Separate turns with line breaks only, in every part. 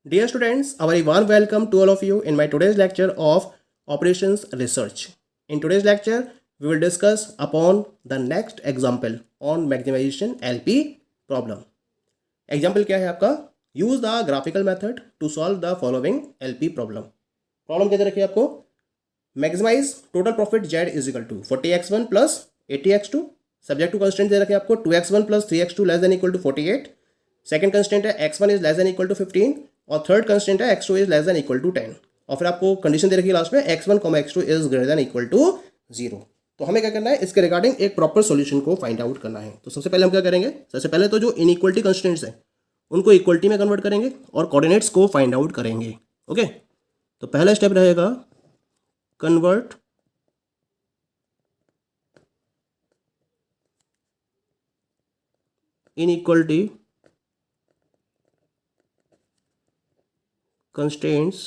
Dear students, a very warm welcome to all of you in my today's lecture of operations research. In today's lecture, we will discuss upon the next example on maximization LP problem. Example क्या है आपका? Use the graphical method to solve the following LP problem. Problem क्या दे रखी है आपको? Maximize total profit Z is equal to 40x1 plus 80x2. Subject to constraint दे रखे आपको 2x1 plus 3x2 less than equal to 48. Second constant है x1 is less than equal to 15 और third constant है x2 is less than equal to 10 और फिर आपको condition दे रखी है लास्ट में x1, x2 is greater than equal to 0। तो हमें क्या करना है, इसके रिगार्डिंग एक प्रॉपर सॉल्यूशन को फाइंड आउट करना है। तो सबसे पहले हम क्या करेंगे, सबसे पहले तो जो इनइक्वलिटी कंस्टेंट्स हैं उनको इक्वलिटी में कन्वर्ट करेंगे और कोऑर्डिनेट्स को फाइंड आउट करेंगे। ओके, तो पहला स्टेप रहेगा convert inequality constraints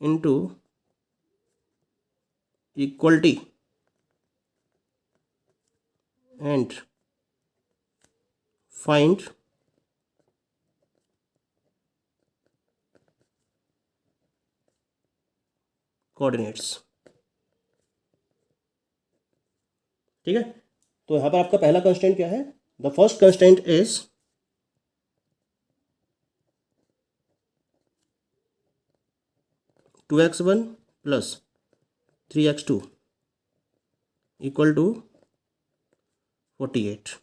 into equality and find coordinates। ठीक है, तो यहाँ पर आपका पहला कंस्टेंट क्या है? The first constant is 2x1 plus 3x2 equal to 48।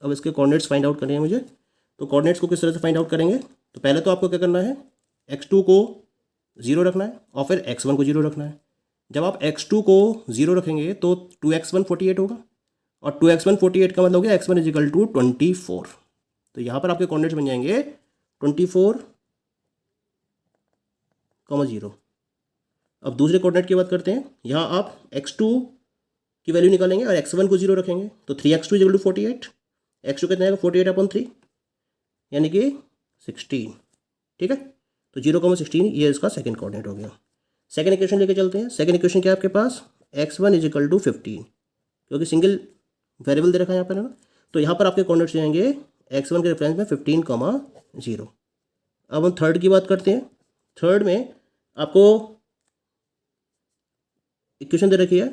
अब इसके कोऑर्डिनेट्स फाइंड आउट करने हैं मुझे। तो कोऑर्डिनेट्स को किस तरह से फाइंड आउट करेंगे? तो पहले तो आपको क्या करना है, x2 को 0 रखना है और फिर x1 को 0 रखना है। जब आप x2 को 0 रखेंगे तो 2x1 48 होगा और 2x1 48 का मतलब हो गया x1 इज इक्वल टू 24। तो यहाँ पर आपके कोऑर्डिनेट्स बन जाएंगे 24, 0। अब दूसरे कोऑर्डिनेट की बात करते हैं। यहाँ आप x2 की वैल्यू निकालेंगे और x1 को 0 रखेंगे तो 3x2 is equal to 48। x2 कितना आएगा 48/3 यानी कि 16। ठीक है, तो 0,16 ये इसका सेकंड कोऑर्डिनेट हो गया। सेकंड इक्वेशन लेके चलते हैं। सेकंड इक्वेशन क्या है आपके पास? x1 इज इक्वल टू 15, क्योंकि सिंगल वेरिएबल दे रखा है यहाँ पर, है ना। तो यहाँ पर आपके कोऑर्डिनेट्स जाएंगे x1 के रेफरेंस में 15,0। अब हम थर्ड की बात करते हैं। थर्ड में आपको इक्वेशन दे रखी है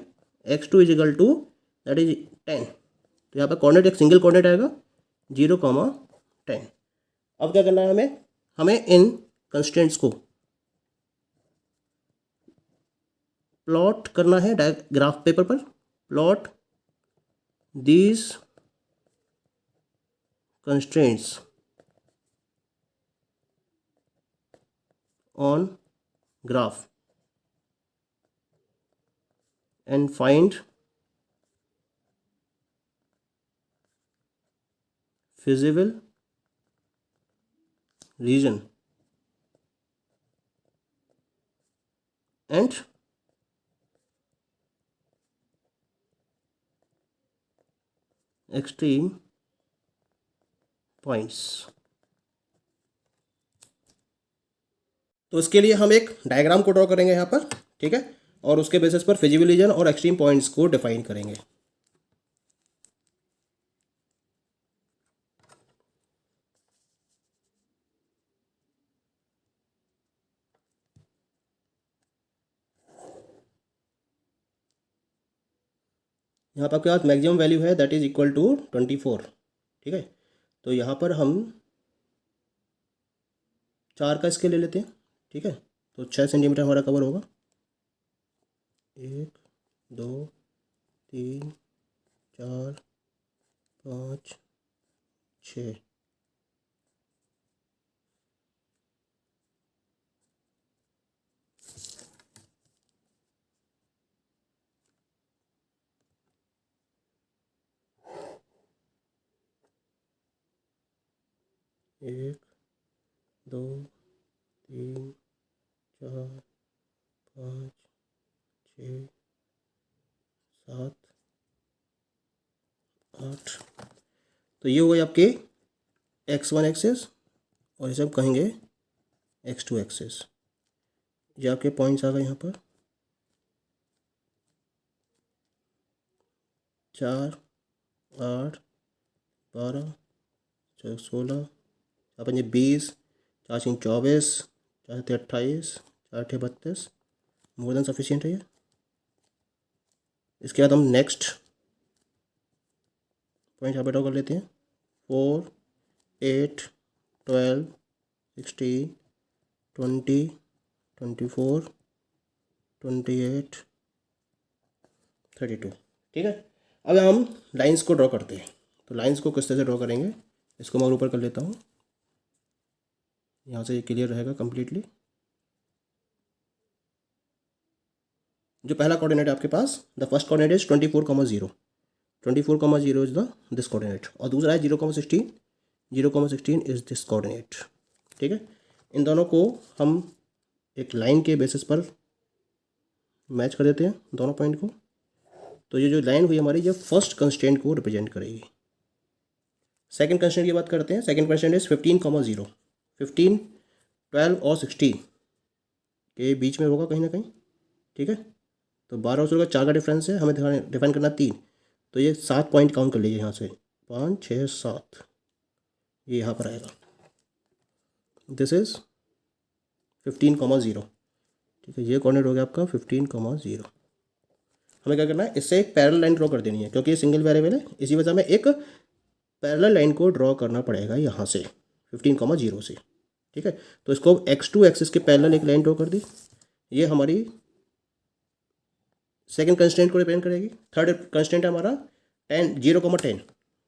x2 is equal to that is 10। तो यहाँ पर कोऑर्डिनेट एक सिंगल कोऑर्डिनेट आएगा 0,10। अब क्या करना है हमें इन कंस्टेंट्स को प्लॉट करना है ग्राफ पेपर पर। Plot these constants on graph and find feasible region and extreme points। तो इसके लिए हम एक डायग्राम को ड्रॉ करेंगे यहाँ पर, ठीक है, और उसके बेसिस पर फिजिबल रीजन और एक्सट्रीम पॉइंट्स को डिफाइन करेंगे। यहाँ पर आपके पास मैक्सिमम वैल्यू है दैट इज इक्वल टू 24। ठीक है, तो यहाँ पर हम 4 का स्केल ले लेते हैं। ठीक है, तो 6 सेंटीमीटर हमारा कवर होगा। 1 2 3 4 5 6। एक 2 3 4 5 6 7 8। तो ये हो गए आपके x1 एक्सेस और इसे हम कहेंगे x2 एक्सेस। ये आपके पॉइंट्स आ गए यहाँ पर 4 8 12 चार 16, चार पंजे 20, चार 6 24, चार 7 28, चार 8 32, मोर देन सफिशियंट है ये। इसके बाद हम नेक्स्ट पॉइंट यहाँ पे ड्रॉ कर लेते हैं। 4, 8, 12, 16, 20, 24, 28, 32। ठीक है, अब हम लाइंस को ड्रॉ करते हैं। तो लाइंस को किस तरह से ड्रॉ करेंगे, इसको मैं ऊपर कर लेता हूँ, यहाँ से ये क्लियर रहेगा कंप्लीटली। जो पहला कोऑर्डिनेट है आपके पास, the first coordinate is 24,0, 24,0 is the this coordinate, और दूसरा है 0,16, 0,16 इज दिस कोऑर्डिनेट। ठीक है, इन दोनों को हम एक लाइन के बेसिस पर मैच कर देते हैं दोनों पॉइंट को। तो ये जो लाइन हुई हमारी, ये फर्स्ट कंस्ट्रेंट को रिप्रेजेंट करेगी। सेकंड कंस्ट्रेंट की बात करते हैं। सेकंड कंस्ट्रेंट इज 15,0, 15, 12 और 16 के बीच में होगा कहीं ना कहीं। ठीक है, तो 12 और 16 का 4 का डिफरेंस है, हमें डिफाइन करना 3। तो ये 7 पॉइंट काउंट कर लीजिए यहाँ से, 5, 6, 7, ये यहाँ पर आएगा। This is 15,0। ठीक है, ये कोऑर्डिनेट हो गया आपका 15,0। हमें क्या करना है, इससे एक पैरेलल लाइन ड्रॉ कर देनी है, क्योंकि ये सिंगल वेरिएबल है, इसी वजह से हमें एक पैरेलल लाइन को ड्रॉ करना पड़ेगा यहाँ से 15,0 से। ठीक है, तो इसको x2 एक्सिस के पैरेलल एक लाइन ड्रॉ कर दी, ये हमारी सेकंड कंस्टेंट को रिप्रेजेंट करेगी। थर्ड कंस्टेंट है हमारा 10, 0,10,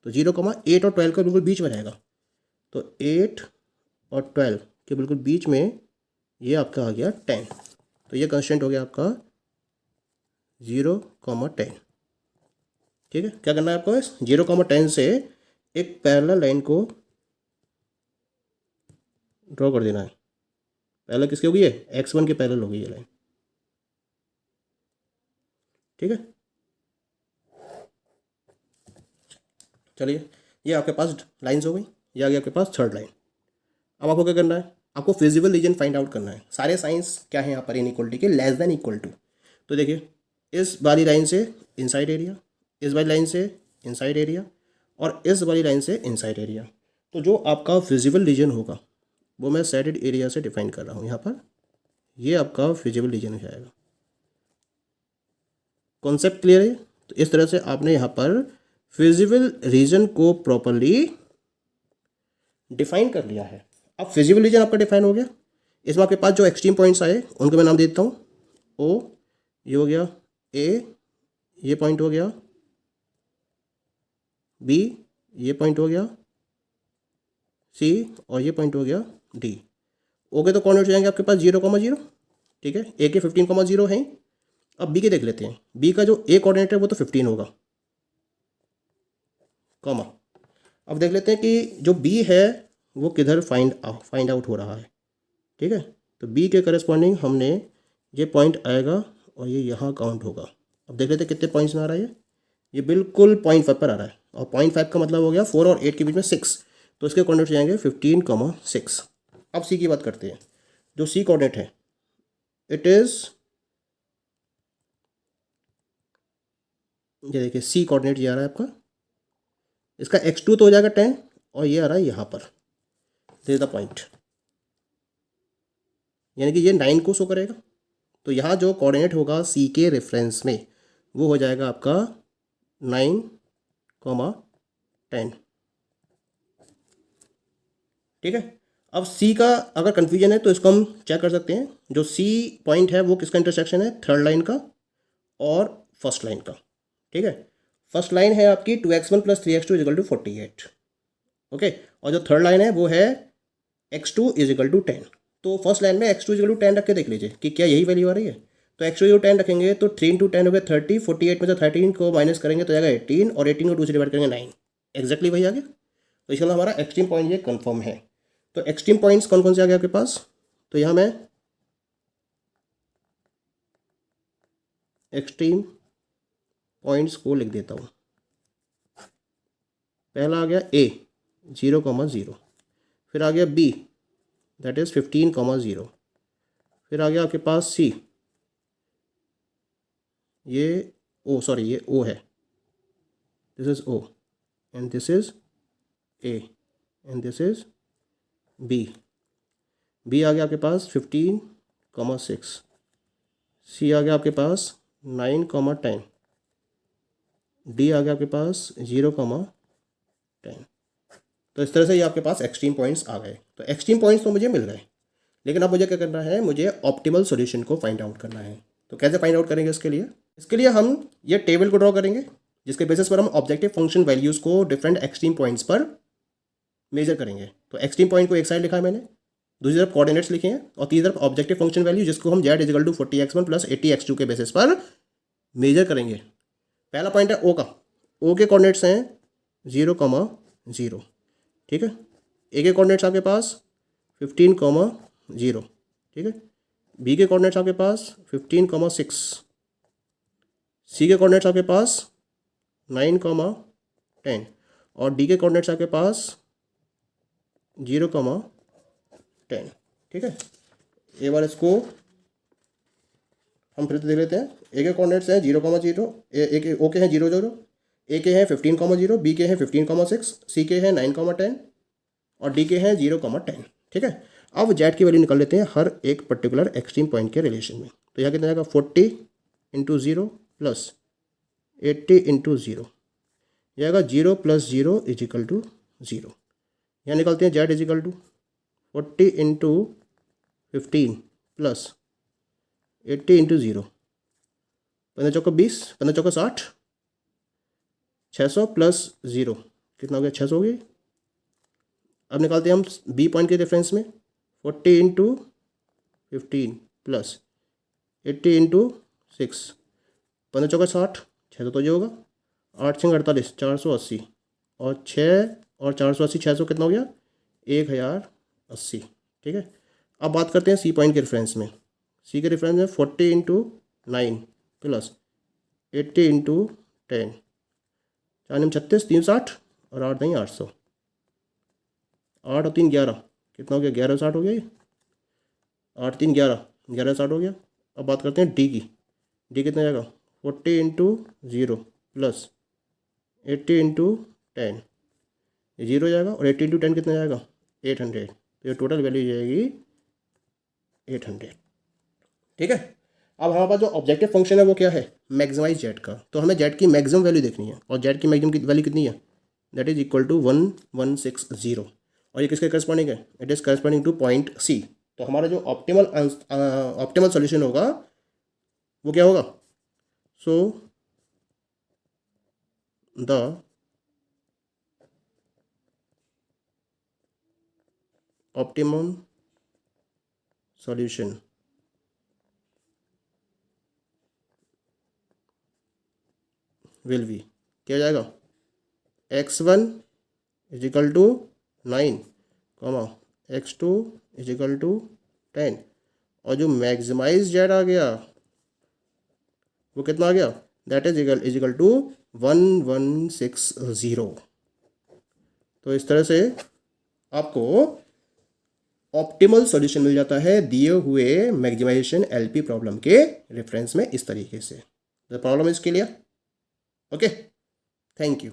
तो 0,8 और 12 के बिल्कुल बीच में रहेगा। तो 8 और 12 के बिल्कुल बीच में ये आपका आ गया 10। तो ये कंस्टेंट हो गया आपका 0,10। ठीक है, क्या करना है आपको, 0,10 से एक पैरेलल लाइन को ड्रॉ कर देना है। पैरेलल किसकी होगी, ये x1 के पैरेलल होगी ये लाइन। ठीक है, चलिए, ये आपके पास लाइंस हो गई, ये आ गया आपके पास थर्ड लाइन। अब आपको क्या करना है, आपको फिजिबल रीजन फाइंड आउट करना है। सारे साइंस क्या है यहाँ पर इनइक्वलिटी के, लेस देन इक्वल टू। तो देखिए, इस वाली लाइन से इनसाइड एरिया, इस वाली लाइन से इनसाइड एरिया, और इस वाली लाइन से इनसाइड एरिया। तो जो आपका फिजिबल रीजन होगा वो मैं शेडेड एरिया से डिफाइन कर रहा हूँ यहाँ पर। ये आपका फिजिबल रीजन हो जाएगा। कॉन्सेप्ट क्लियर है? तो इस तरह से आपने यहाँ पर फिजिबल रीजन को प्रॉपरली डिफाइन कर लिया है। अब फिजिबल रीजन आपका डिफाइन हो गया। इसमें आपके पास जो एक्सट्रीम पॉइंट्स आए उनको मैं नाम दे देता हूँ। ओ, ये हो गया ए, ये पॉइंट हो गया बी, ये पॉइंट हो गया सी, और ये पॉइंट हो गया डी। ओके, तो कोऑर्डिनेट हो जाएंगे आपके पास 0,0। ठीक है, ए के 15,0 हैं। अब बी के देख लेते हैं। बी का जो ए कोऑर्डिनेट है वो तो 15 होगा, कॉमा। अब देख लेते हैं कि जो बी है वो किधर फाइंड आउट हो रहा है। ठीक है, तो बी के करस्पॉन्डिंग हमने ये पॉइंट आएगा और ये यहाँ काउंट होगा। अब देख लेते हैं कितने पॉइंट्स में आ रहा है। ये बिल्कुल 0.5 पर आ रहा है, और 0.5 का मतलब हो गया 4 और 8 के बीच में 6। तो इसके कोऑर्डिनेट हो जाएंगे 15,6। अब सी की बात करते हैं। जो सी कोऑर्डिनेट है, इट इज़, ये देखिए सी कोऑर्डिनेट ये आ रहा है आपका, इसका x2 तो हो जाएगा 10, और ये आ रहा है यहाँ पर, दिस इज द पॉइंट, यानी कि ये 9 को शो करेगा। तो यहाँ जो कोऑर्डिनेट होगा सी के रेफरेंस में वो हो जाएगा आपका 9,10। ठीक है, अब सी का अगर कन्फ्यूजन है तो इसको हम चेक कर सकते हैं। जो सी पॉइंट है वो किसका इंटरसेक्शन है, थर्ड लाइन का और फर्स्ट लाइन का। ठीक है, फर्स्ट लाइन है आपकी 2x1 + 3x2 = 48। ओके, और जो थर्ड लाइन है वो है x2 = 10। तो फर्स्ट लाइन में x2 = 10 रख के देख लीजिए कि क्या यही वैल्यू आ रही है। तो x2 10 रखेंगे तो 3 × 10 हो गया 30, 48 में से 13 को माइनस करेंगे तो जाएगा 18, और 18 को 2 से डिवाइड करेंगे 9। एक्जैक्टली वही आ गया। तो इसका हमारा एक्सट्रीम पॉइंट ये कन्फर्म है। तो एक्सट्रीम पॉइंट्स कौन कौन से आ गए आपके पास, तो यहाँ मैं एक्सट्रीम पॉइंट्स को लिख देता हूँ। पहला आ गया ए 0,0, फिर आ गया बी दैट इज़ 15,0, फिर आ गया आपके पास सी, ये ओ, सॉरी ये ओ है, this is O and this is A, and this is B. B आ गया आपके पास 15,6। सी आ गया आपके पास 9,10। डी आ गया आपके पास 0,10। तो इस तरह से ये आपके पास एक्सट्रीम पॉइंट्स आ गए। तो एक्सट्रीम पॉइंट्स तो मुझे मिल गए, लेकिन अब मुझे क्या करना है, मुझे ऑप्टिमल सॉल्यूशन को फाइंड आउट करना है। तो कैसे फाइंड आउट करेंगे इसके लिए हम ये टेबल को ड्रॉ करेंगे, जिसके बेसिस पर हम ऑब्जेक्टिव फंक्शन वैल्यूज़ को डिफरेंट एक्सट्रीम पॉइंट्स पर मेजर करेंगे। तो एक्सट्रीम पॉइंट को एक साइड लिखा है मैंने, दूसरी तरफ कोऑर्डिनेट्स लिखे हैं, और तीसरी तरफ ऑब्जेक्टिव फंक्शन वैल्यू, जिसको हम z = 40x1 + 80x2 के बेसिस पर मेजर करेंगे। पहला पॉइंट है ओ का। ओ के कोऑर्डिनेट्स हैं 0,0। ठीक है। ए के कोऑर्डिनेट्स आपके पास 15,0। ठीक है। बी के कोऑर्डिनेट्स आपके पास 15,6। सी के कोऑर्डिनेट्स आपके पास 9,10 और डी के कोऑर्डिनेट्स आपके पास 0,10। ठीक है। एक बार इसको हम फिर से देख लेते हैं। ए के कोऑर्डिनेट्स हैं 0,0, ए के ओ के हैं 0,0, ए के हैं 15,0, बी के हैं 15,6, सी के हैं 9,10 और डी के हैं 0,10। ठीक है। अब जेड की वैल्यू निकाल लेते हैं हर एक पर्टिकुलर एक्सट्रीम पॉइंट के रिलेशन में। तो यहाँ कितना जाएगा, 40 × 0 + 80 × 0 जाएगा 0 + 0 = 0। यहाँ निकालते हैं जेड = 40 × 15 + 80 × 0, 15 चौका 20, 15 चौका 60, 600 + 0 कितना हो गया, 600 हो गई। अब निकालते हैं हम बी पॉइंट के रेफरेंस में, 40 × 15 + 80 × 6, 15 चौका 60, 600 तो जो होगा, 8 6 48, 480 और 6 और 480 600 कितना हो गया, 1080। ठीक है। अब बात करते हैं सी पॉइंट के रेफरेंस में। सी के रेफरेंस में 40 × 9 + 80 × 10, 4 9 36, 3 60 और 8 नहीं 800, 8 और 3 11 कितना हो गया, 1160 हो गया ये, 8 3 11, 1160 हो गया। अब बात करते हैं डी की। डी कितना जाएगा, 40 × 0 + 80 × 10, ये 0 जाएगा, और 80 × 10 कितना जाएगा, 800। तो ये टोटल वैल्यू जाएगी 800। ठीक है। अब हमारे पास जो ऑब्जेक्टिव फंक्शन है वो क्या है, मैक्सिमाइज जेड का। तो हमें जेड की मैक्सिमम वैल्यू देखनी है, और जेड की मैक्सिमम की वैल्यू कितनी है, दैट इज = 1160। और ये किसके करस्पॉन्डिंग है, it is corresponding to point C. तो हमारा जो ऑप्टिमल सॉल्यूशन होगा वो क्या होगा, so the optimum solution will be, क्या जाएगा, x1 = 9, x2 = 10, और जो मैक्सिमाइज जेड आ गया वो कितना आ गया, दैट इज इक्वल टू 1160। तो इस तरह से आपको ऑप्टिमल सॉल्यूशन मिल जाता है दिए हुए मैक्सिमाइजेशन एलपी प्रॉब्लम के रेफरेंस में, इस तरीके से। The problem is clear. Okay, thank you.